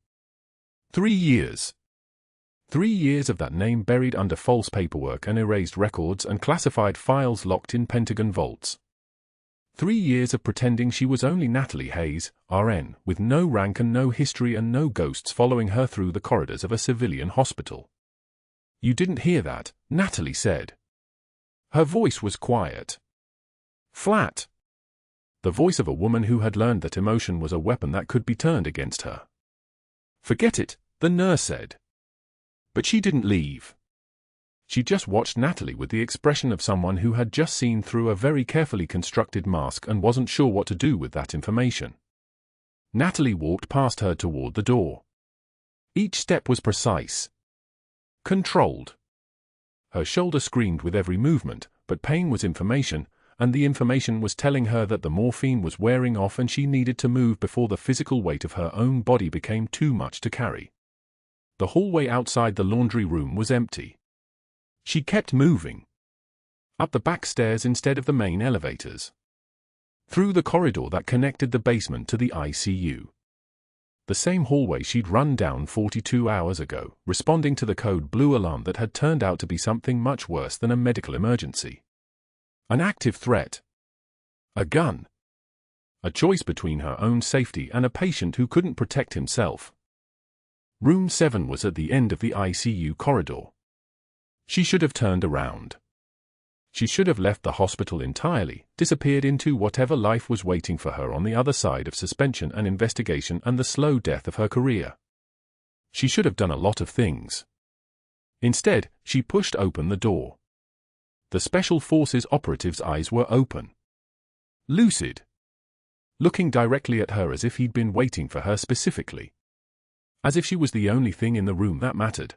3 years. 3 years of that name buried under false paperwork and erased records and classified files locked in Pentagon vaults. 3 years of pretending she was only Natalie Hayes, RN, with no rank and no history and no ghosts following her through the corridors of a civilian hospital. "You didn't hear that," Natalie said. Her voice was quiet. Flat. The voice of a woman who had learned that emotion was a weapon that could be turned against her. "Forget it," the nurse said. But she didn't leave. She just watched Natalie with the expression of someone who had just seen through a very carefully constructed mask and wasn't sure what to do with that information. Natalie walked past her toward the door. Each step was precise. Controlled. Her shoulder screamed with every movement, but pain was information, and the information was telling her that the morphine was wearing off and she needed to move before the physical weight of her own body became too much to carry. The hallway outside the laundry room was empty. She kept moving. Up the back stairs instead of the main elevators. Through the corridor that connected the basement to the ICU. The same hallway she'd run down 42 hours ago, responding to the code blue alarm that had turned out to be something much worse than a medical emergency. An active threat. A gun. A choice between her own safety and a patient who couldn't protect himself. Room 7 was at the end of the ICU corridor. She should have turned around. She should have left the hospital entirely, disappeared into whatever life was waiting for her on the other side of suspension and investigation and the slow death of her career. She should have done a lot of things. Instead, she pushed open the door. The Special Forces operative's eyes were open. Lucid. Looking directly at her as if he'd been waiting for her specifically. As if she was the only thing in the room that mattered.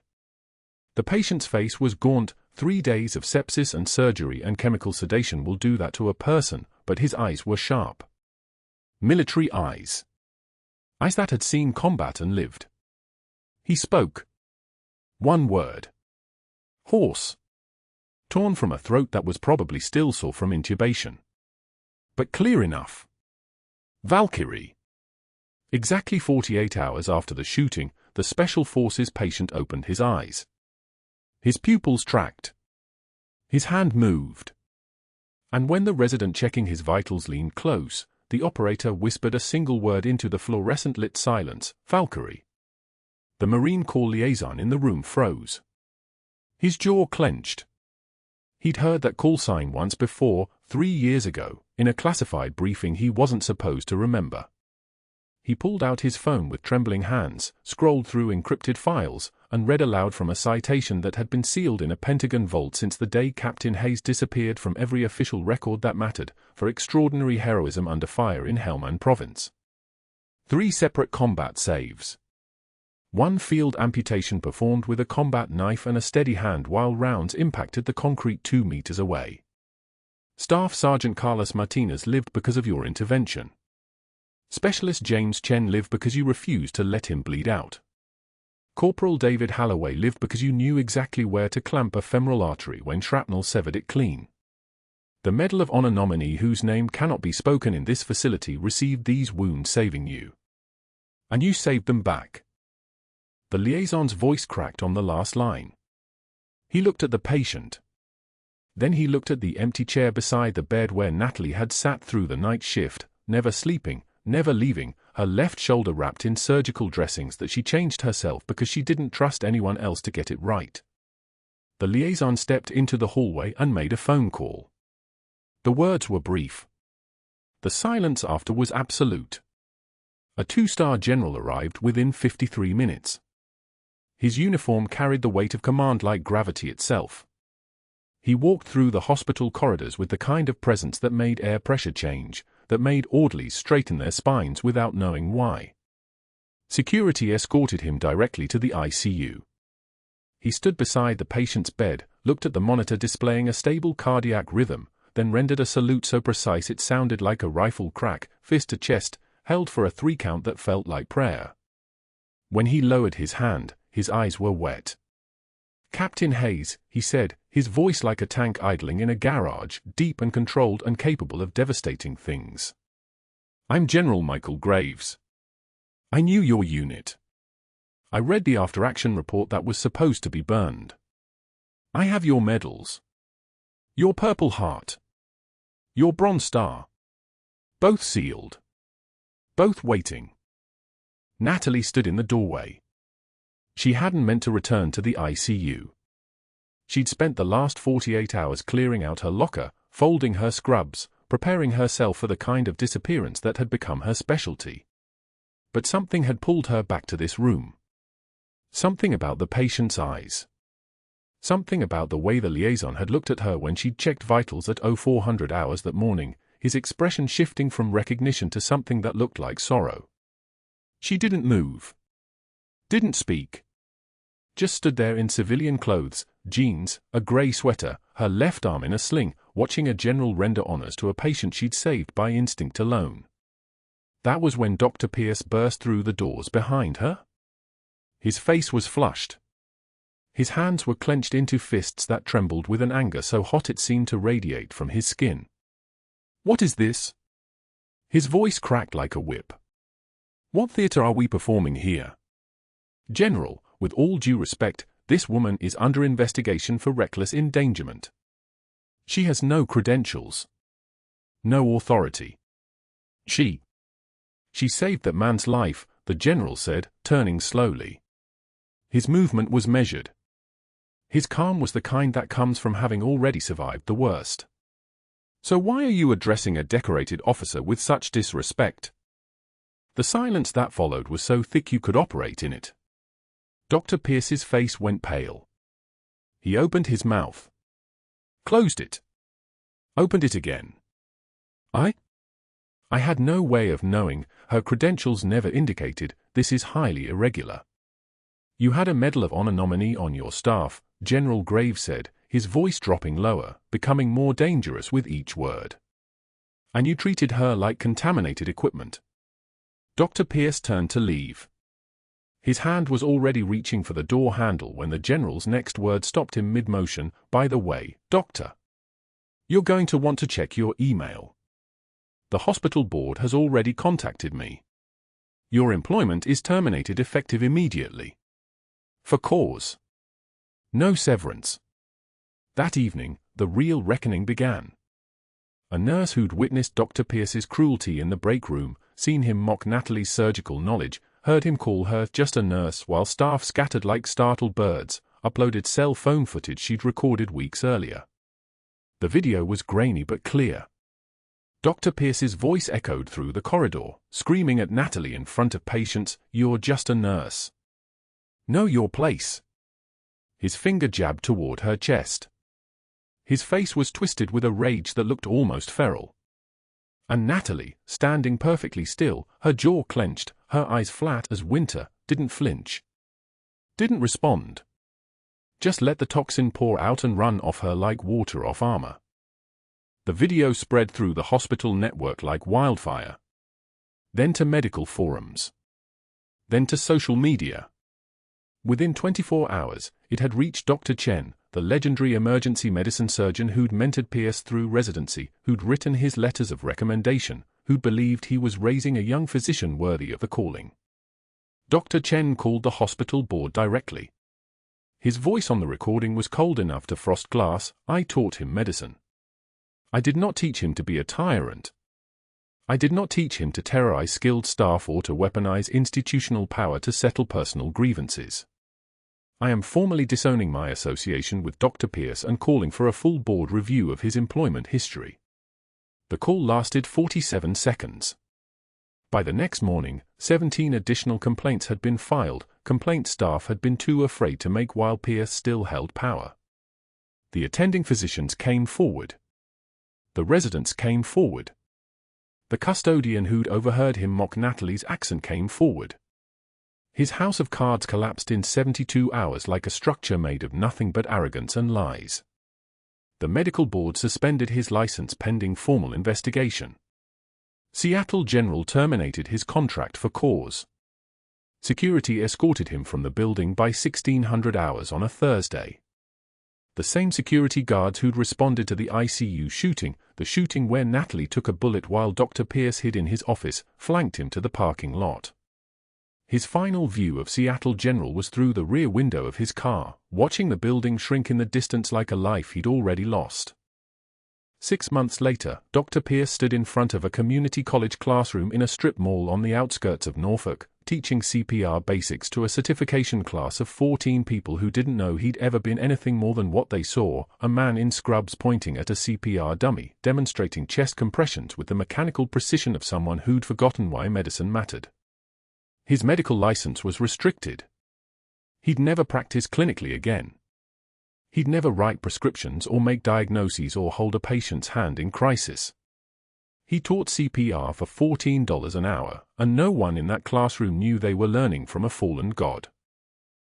The patient's face was gaunt. 3 days of sepsis and surgery and chemical sedation will do that to a person, but his eyes were sharp. Military eyes. Eyes that had seen combat and lived. He spoke. One word. Hoarse. Torn from a throat that was probably still sore from intubation. But clear enough. Valkyrie. Exactly 48 hours after the shooting, the Special Forces patient opened his eyes. His pupils tracked. His hand moved. And when the resident checking his vitals leaned close, the operator whispered a single word into the fluorescent-lit silence, Valkyrie. The Marine Corps liaison in the room froze. His jaw clenched. He'd heard that call sign once before, 3 years ago, in a classified briefing he wasn't supposed to remember. He pulled out his phone with trembling hands, scrolled through encrypted files, and read aloud from a citation that had been sealed in a Pentagon vault since the day Captain Hayes disappeared from every official record that mattered, for extraordinary heroism under fire in Helmand Province. 3 separate combat saves. 1 field amputation performed with a combat knife and a steady hand while rounds impacted the concrete 2 meters away. Staff Sergeant Carlos Martinez lived because of your intervention. Specialist James Chen lived because you refused to let him bleed out. Corporal David Halloway lived because you knew exactly where to clamp a femoral artery when shrapnel severed it clean. The Medal of Honor nominee whose name cannot be spoken in this facility received these wounds saving you. And you saved them back. The liaison's voice cracked on the last line. He looked at the patient. Then he looked at the empty chair beside the bed where Natalie had sat through the night shift, never sleeping, never leaving, her left shoulder wrapped in surgical dressings that she changed herself because she didn't trust anyone else to get it right. The liaison stepped into the hallway and made a phone call. The words were brief. The silence after was absolute. A 2-star general arrived within 53 minutes. His uniform carried the weight of command like gravity itself. He walked through the hospital corridors with the kind of presence that made air pressure change, that made orderlies straighten their spines without knowing why. Security escorted him directly to the ICU. He stood beside the patient's bed, looked at the monitor displaying a stable cardiac rhythm, then rendered a salute so precise it sounded like a rifle crack, fist to chest, held for a 3 count that felt like prayer. When he lowered his hand, his eyes were wet. "Captain Hayes," he said, his voice like a tank idling in a garage, deep and controlled and capable of devastating things. "I'm General Michael Graves. I knew your unit. I read the after-action report that was supposed to be burned. I have your medals. Your Purple Heart. Your Bronze Star. Both sealed. Both waiting." Natalie stood in the doorway. She hadn't meant to return to the ICU. She'd spent the last 48 hours clearing out her locker, folding her scrubs, preparing herself for the kind of disappearance that had become her specialty. But something had pulled her back to this room. Something about the patient's eyes. Something about the way the liaison had looked at her when she'd checked vitals at 0400 hours that morning, his expression shifting from recognition to something that looked like sorrow. She didn't move. Didn't speak. Just stood there in civilian clothes, jeans, a grey sweater, her left arm in a sling, watching a general render honors to a patient she'd saved by instinct alone. That was when Dr. Pierce burst through the doors behind her. His face was flushed. His hands were clenched into fists that trembled with an anger so hot it seemed to radiate from his skin. "What is this?" His voice cracked like a whip. "What theater are we performing here? General, with all due respect, this woman is under investigation for reckless endangerment. She has no credentials. No authority. She saved that man's life," the general said, turning slowly. His movement was measured. His calm was the kind that comes from having already survived the worst. "So why are you addressing a decorated officer with such disrespect?" The silence that followed was so thick you could operate in it. Dr. Pierce's face went pale. He opened his mouth. Closed it. Opened it again. I had no way of knowing, her credentials never indicated, this is highly irregular. "You had a Medal of Honor nominee on your staff," General Graves said, his voice dropping lower, becoming more dangerous with each word. "And you treated her like contaminated equipment." Dr. Pierce turned to leave. His hand was already reaching for the door handle when the general's next word stopped him mid-motion. "By the way, doctor, you're going to want to check your email. The hospital board has already contacted me. Your employment is terminated effective immediately. For cause. No severance." That evening, the real reckoning began. A nurse who'd witnessed Dr. Pierce's cruelty in the break room, seen him mock Natalie's surgical knowledge, heard him call her just a nurse while staff scattered like startled birds, uploaded cell phone footage she'd recorded weeks earlier. The video was grainy but clear. Dr. Pierce's voice echoed through the corridor, screaming at Natalie in front of patients, "You're just a nurse. Know your place." His finger jabbed toward her chest. His face was twisted with a rage that looked almost feral. And Natalie, standing perfectly still, her jaw clenched, her eyes flat as winter, didn't flinch. Didn't respond. Just let the toxin pour out and run off her like water off armor. The video spread through the hospital network like wildfire. Then to medical forums. Then to social media. Within 24 hours, it had reached Dr. Chen, the legendary emergency medicine surgeon who'd mentored Pierce through residency, who'd written his letters of recommendation, who believed he was raising a young physician worthy of the calling. Dr. Chen called the hospital board directly. His voice on the recording was cold enough to frost glass. "I taught him medicine. I did not teach him to be a tyrant. I did not teach him to terrorize skilled staff or to weaponize institutional power to settle personal grievances. I am formally disowning my association with Dr. Pierce and calling for a full board review of his employment history." The call lasted 47 seconds. By the next morning, 17 additional complaints had been filed. Complaint staff had been too afraid to make while Pierce still held power. The attending physicians came forward. The residents came forward. The custodian who'd overheard him mock Natalie's accent came forward. His house of cards collapsed in 72 hours like a structure made of nothing but arrogance and lies. The medical board suspended his license pending formal investigation. Seattle General terminated his contract for cause. Security escorted him from the building by 1600 hours on a Thursday. The same security guards who'd responded to the ICU shooting, the shooting where Natalie took a bullet while Dr. Pierce hid in his office, flanked him to the parking lot. His final view of Seattle General was through the rear window of his car, watching the building shrink in the distance like a life he'd already lost. 6 months later, Dr. Pierce stood in front of a community college classroom in a strip mall on the outskirts of Norfolk, teaching CPR basics to a certification class of 14 people who didn't know he'd ever been anything more than what they saw, a man in scrubs pointing at a CPR dummy, demonstrating chest compressions with the mechanical precision of someone who'd forgotten why medicine mattered. His medical license was restricted. He'd never practice clinically again. He'd never write prescriptions or make diagnoses or hold a patient's hand in crisis. He taught CPR for $14 an hour, and no one in that classroom knew they were learning from a fallen god.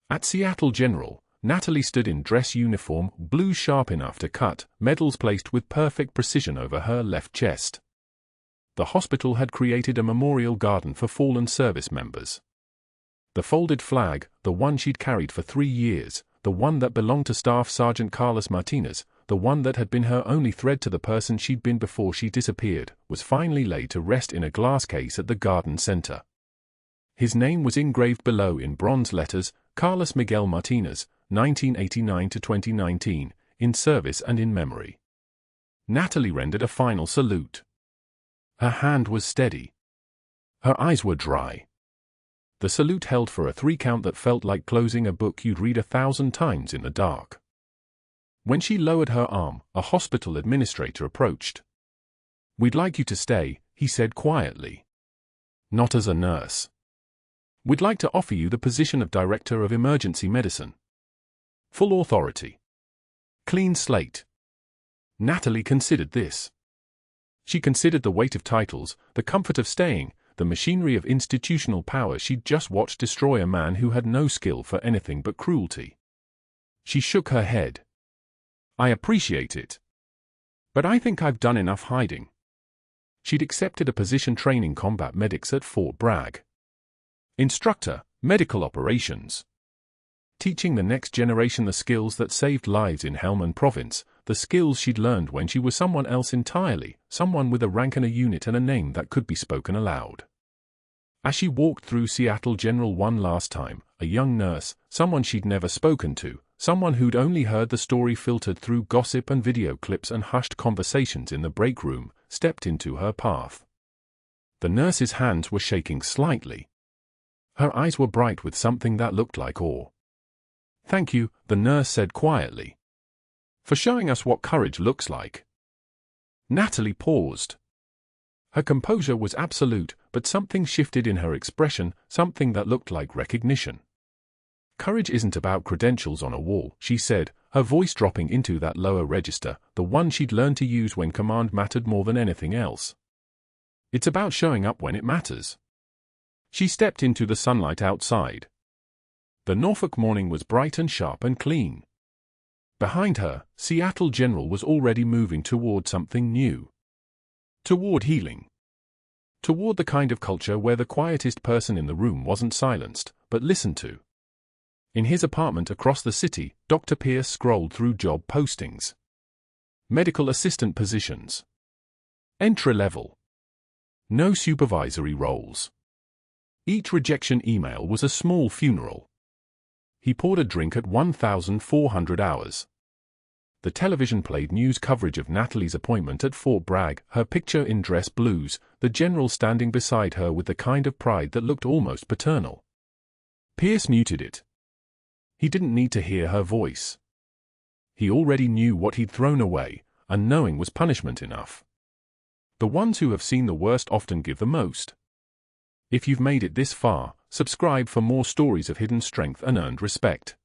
At Seattle General, Natalie stood in dress uniform, blue sharp enough to cut, medals placed with perfect precision over her left chest. The hospital had created a memorial garden for fallen service members. The folded flag, the one she'd carried for 3 years, the one that belonged to Staff Sergeant Carlos Martinez, the one that had been her only thread to the person she'd been before she disappeared, was finally laid to rest in a glass case at the garden center. His name was engraved below in bronze letters, Carlos Miguel Martinez, 1989 to 2019, in service and in memory. Natalie rendered a final salute. Her hand was steady. Her eyes were dry. The salute held for a 3 count that felt like closing a book you'd read 1,000 times in the dark. When she lowered her arm, a hospital administrator approached. "We'd like you to stay," he said quietly. "Not as a nurse. We'd like to offer you the position of Director of Emergency Medicine. Full authority. Clean slate." Natalie considered this. She considered the weight of titles, the comfort of staying, the machinery of institutional power she'd just watched destroy a man who had no skill for anything but cruelty. She shook her head. "I appreciate it. But I think I've done enough hiding." She'd accepted a position training combat medics at Fort Bragg. Instructor, Medical Operations. Teaching the next generation the skills that saved lives in Helmand Province, the skills she'd learned when she was someone else entirely, someone with a rank and a unit and a name that could be spoken aloud. As she walked through Seattle General one last time, a young nurse, someone she'd never spoken to, someone who'd only heard the story filtered through gossip and video clips and hushed conversations in the break room, stepped into her path. The nurse's hands were shaking slightly. Her eyes were bright with something that looked like awe. "Thank you," the nurse said quietly, "for showing us what courage looks like." Natalie paused. Her composure was absolute, but something shifted in her expression, something that looked like recognition. "Courage isn't about credentials on a wall," she said, her voice dropping into that lower register, the one she'd learned to use when command mattered more than anything else. "It's about showing up when it matters." She stepped into the sunlight outside. The Norfolk morning was bright and sharp and clean. Behind her, Seattle General was already moving toward something new. Toward healing. Toward the kind of culture where the quietest person in the room wasn't silenced, but listened to. In his apartment across the city, Dr. Pierce scrolled through job postings. Medical assistant positions. Entry-level. No supervisory roles. Each rejection email was a small funeral. He poured a drink at 1,400 hours. The television played news coverage of Natalie's appointment at Fort Bragg, her picture in dress blues, the general standing beside her with the kind of pride that looked almost paternal. Pierce muted it. He didn't need to hear her voice. He already knew what he'd thrown away, and knowing was punishment enough. The ones who have seen the worst often give the most. If you've made it this far, subscribe for more stories of hidden strength and earned respect.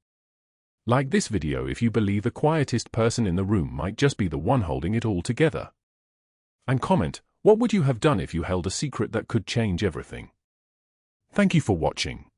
Like this video if you believe the quietest person in the room might just be the one holding it all together. And comment, what would you have done if you held a secret that could change everything? Thank you for watching.